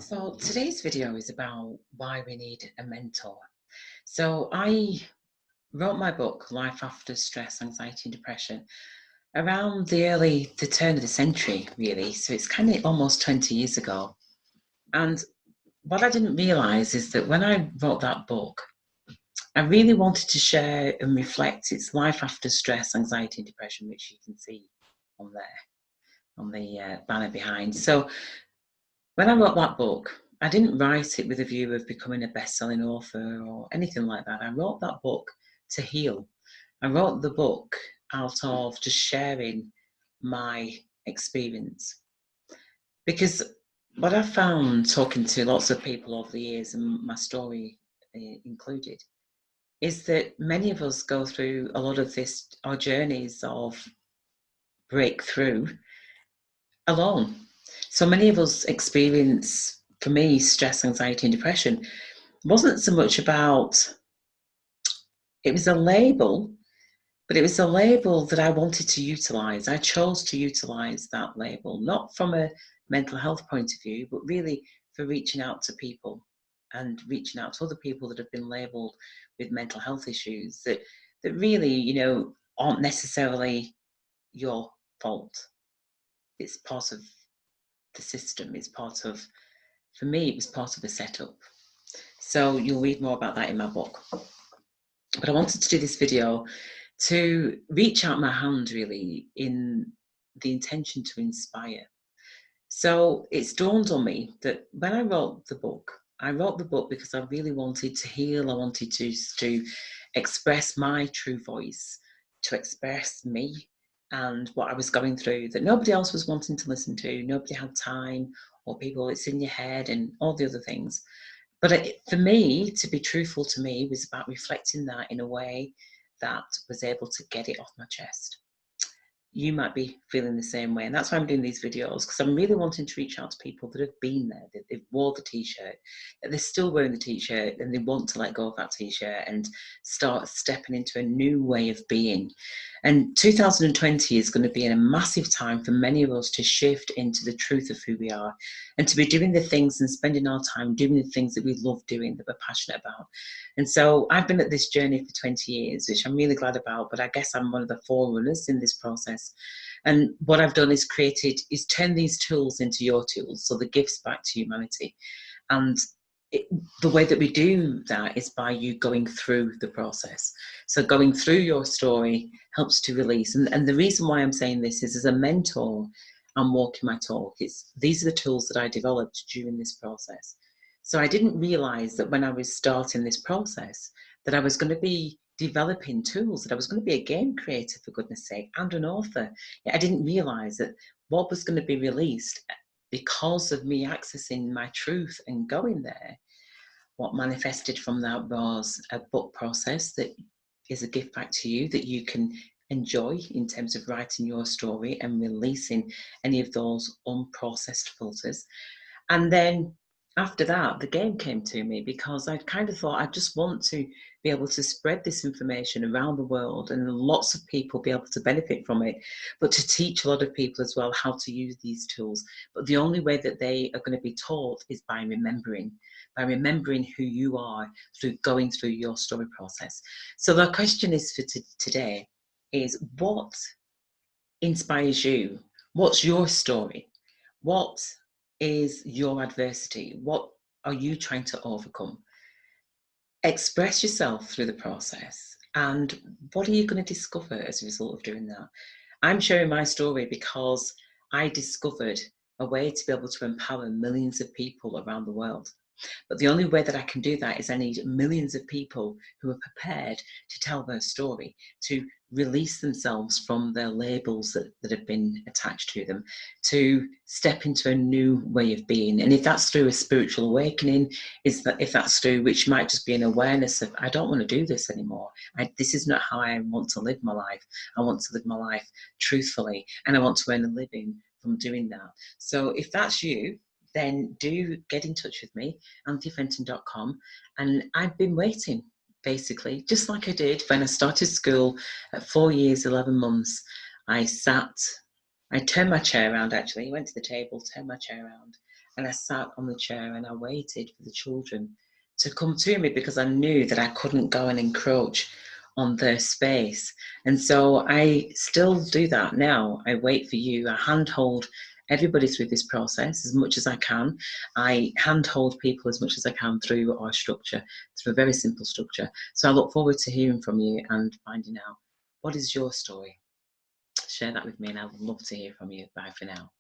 So today's video is about why we need a mentor. So I wrote my book, Life After Stress, Anxiety and Depression, around the turn of the century, really. So it's kind of almost 20 years ago. And what I didn't realize is that when I wrote that book, I really wanted to share and reflect its life after stress, anxiety and depression, which you can see on there, on the banner behind. So when I wrote that book, I didn't write it with a view of becoming a best-selling author or anything like that. I wrote that book to heal. I wrote the book out of just sharing my experience. Because what I found talking to lots of people over the years, and my story included, is that many of us go through a lot of this, our journeys of breakthrough alone. So many of us experience, for me, stress, anxiety, and depression wasn't so much about, it was a label, but it was a label that I wanted to utilize. I chose to utilize that label, not from a mental health point of view, but really for reaching out to people and reaching out to other people that have been labeled with mental health issues that really, aren't necessarily your fault. It's part of the system. It's part of, for me, it was part of a setup. So you'll read more about that in my book. But I wanted to do this video to reach out my hand, really, in the intention to inspire. So it's dawned on me that when I wrote the book because I really wanted to heal. I wanted to express my true voice, to express me and what I was going through that nobody else was wanting to listen to. Nobody had time, or people, it's in your head and all the other things. But for me, to be truthful to me, was about reflecting that in a way that was able to get it off my chest. You might be feeling the same way, and that's why I'm doing these videos, because I'm really wanting to reach out to people that have been there, that they've wore the t-shirt, that they're still wearing the t-shirt, and they want to let go of that t-shirt and start stepping into a new way of being. And 2020 is going to be a massive time for many of us to shift into the truth of who we are, and to be doing the things and spending our time doing the things that we love doing, that we're passionate about. And so I've been at this journey for 20 years, which I'm really glad about, but I guess I'm one of the forerunners in this process. And what I've done is turn these tools into your tools, so the gifts back to humanity. And the way that we do that is by you going through the process. So going through your story helps to release. And the reason why I'm saying this is, as a mentor, I'm walking my talk. These are the tools that I developed during this process. So I didn't realize that when I was starting this process that I was going to be developing tools, that I was going to be a game creator, for goodness sake, and an author. I didn't realize that what was going to be released, because of me accessing my truth and going there, what manifested from that was a book process that is a gift back to you, that you can enjoy in terms of writing your story and releasing any of those unprocessed filters. And then after that, the game came to me, because I kind of thought, I just want to be able to spread this information around the world and lots of people be able to benefit from it, but to teach a lot of people as well how to use these tools. But the only way that they are going to be taught is by remembering who you are through going through your story process. So the question is for today is, what inspires you? What's your story? What is your adversity? What are you trying to overcome? Express yourself through the process. And what are you going to discover as a result of doing that? I'm sharing my story because I discovered a way to be able to empower millions of people around the world. But the only way that I can do that is I need millions of people who are prepared to tell their story, to release themselves from their labels that have been attached to them, to step into a new way of being. And if that's through a spiritual awakening, if that's through, which might just be an awareness of, I don't want to do this anymore. This is not how I want to live my life. I want to live my life truthfully, and I want to earn a living from doing that. So if that's you, then do get in touch with me, anthonyfenton.com. And I've been waiting, basically, just like I did when I started school at 4 years, 11 months. I sat I turned my chair around actually, went to the table, turned my chair around, and I sat on the chair and I waited for the children to come to me because I knew that I couldn't go and encroach on their space. And so I still do that now. I wait for you. I handhold everybody through this process as much as I can. I handhold people as much as I can through our structure, through a very simple structure. So I look forward to hearing from you and finding out what is your story. Share that with me and I would love to hear from you. Bye for now.